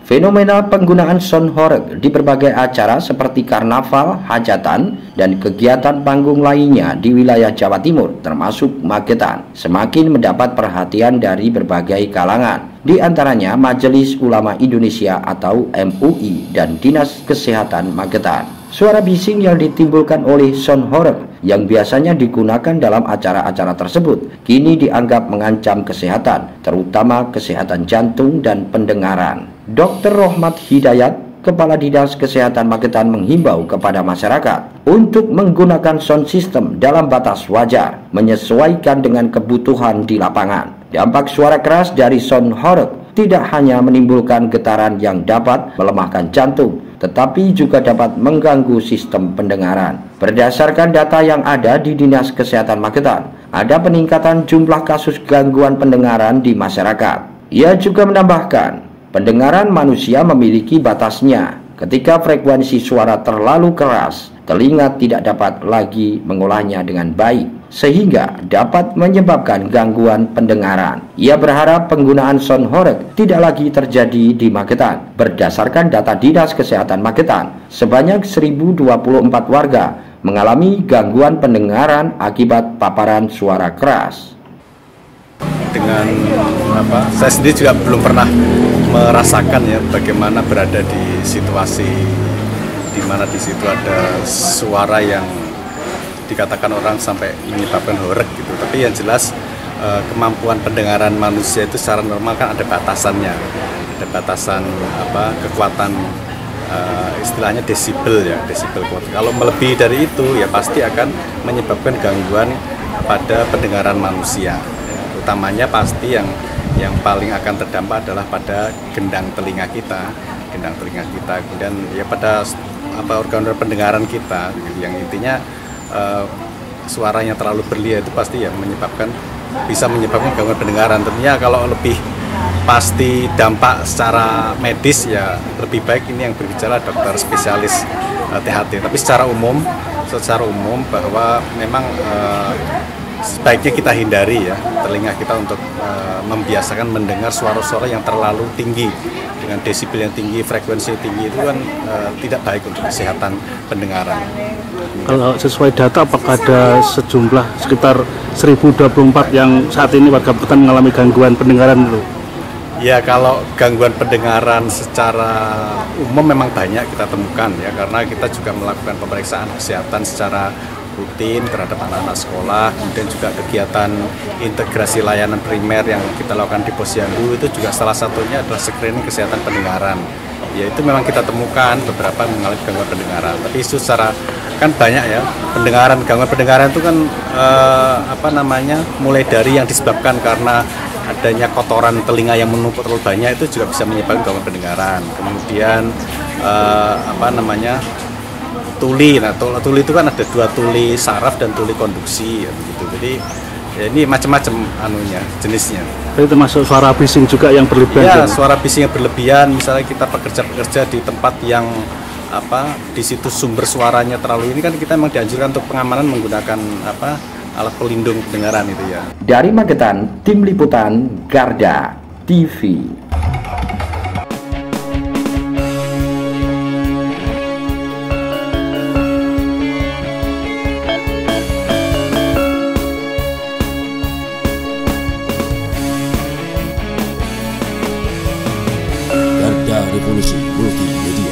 Fenomena penggunaan sound horeg di berbagai acara seperti karnaval, hajatan, dan kegiatan panggung lainnya di wilayah Jawa Timur termasuk Magetan semakin mendapat perhatian dari berbagai kalangan, di antaranya Majelis Ulama Indonesia atau MUI dan Dinas Kesehatan Magetan. Suara bising yang ditimbulkan oleh sound horeg yang biasanya digunakan dalam acara-acara tersebut kini dianggap mengancam kesehatan, terutama kesehatan jantung dan pendengaran. Dr. Rohmat Hidayat, Kepala Dinas Kesehatan Magetan, menghimbau kepada masyarakat untuk menggunakan sound system dalam batas wajar, menyesuaikan dengan kebutuhan di lapangan. Dampak suara keras dari sound horeg tidak hanya menimbulkan getaran yang dapat melemahkan jantung, tetapi juga dapat mengganggu sistem pendengaran. Berdasarkan data yang ada di Dinas Kesehatan Magetan, ada peningkatan jumlah kasus gangguan pendengaran di masyarakat. Ia juga menambahkan, pendengaran manusia memiliki batasnya. Ketika frekuensi suara terlalu keras, telinga tidak dapat lagi mengolahnya dengan baik, sehingga dapat menyebabkan gangguan pendengaran. Ia berharap penggunaan sound horeg tidak lagi terjadi di Magetan. Berdasarkan data Dinas Kesehatan Magetan, sebanyak 1024 warga mengalami gangguan pendengaran akibat paparan suara keras. Dengan saya sendiri juga belum pernah merasakan ya bagaimana berada di situasi di mana di situ ada suara yang dikatakan orang sampai menyebabkan horeg gitu. Tapi yang jelas kemampuan pendengaran manusia itu secara normal kan ada batasannya, ada batasan kekuatan istilahnya desibel ya, desibel kuat. Kalau melebihi dari itu ya pasti akan menyebabkan gangguan pada pendengaran manusia. Utamanya pasti yang paling akan terdampak adalah pada gendang telinga kita, kemudian ya pada organ-organ pendengaran kita, yang intinya suaranya terlalu berlian itu pasti ya bisa menyebabkan gangguan pendengaran. Tentunya kalau lebih pasti dampak secara medis ya lebih baik ini yang berbicara dokter spesialis THT. Tapi secara umum bahwa memang sebaiknya kita hindari ya telinga kita untuk membiasakan mendengar suara-suara yang terlalu tinggi dengan desibel yang tinggi, frekuensi tinggi itu kan tidak baik untuk kesehatan pendengaran. Kalau sesuai data, apakah ada sejumlah sekitar 1024 yang saat ini warga Magetan mengalami gangguan pendengaran itu? Ya, kalau gangguan pendengaran secara umum memang banyak kita temukan ya, karena kita juga melakukan pemeriksaan kesehatan secara rutin terhadap anak-anak sekolah, kemudian juga kegiatan integrasi layanan primer yang kita lakukan di Posyandu itu juga salah satunya adalah screening kesehatan pendengaran. Ya, itu memang kita temukan beberapa mengalami gangguan pendengaran, tapi itu secara kan banyak ya gangguan pendengaran itu kan mulai dari yang disebabkan karena adanya kotoran telinga yang menumpuk terlalu banyak, itu juga bisa menyebabkan gangguan pendengaran. Kemudian tuli. Nah, tuli itu kan ada dua, tuli saraf dan tuli konduksi ya, begitu. Jadi ya ini macam-macam jenisnya. Itu termasuk suara bising juga yang berlebihan. Ya, suara bising yang berlebihan, misalnya kita bekerja di tempat yang di situ sumber suaranya terlalu ini, kan kita memang dianjurkan untuk pengamanan menggunakan alat pelindung pendengaran itu ya. Dari Magetan, Tim Liputan Garda TV. Garda Revolusi Multimedia.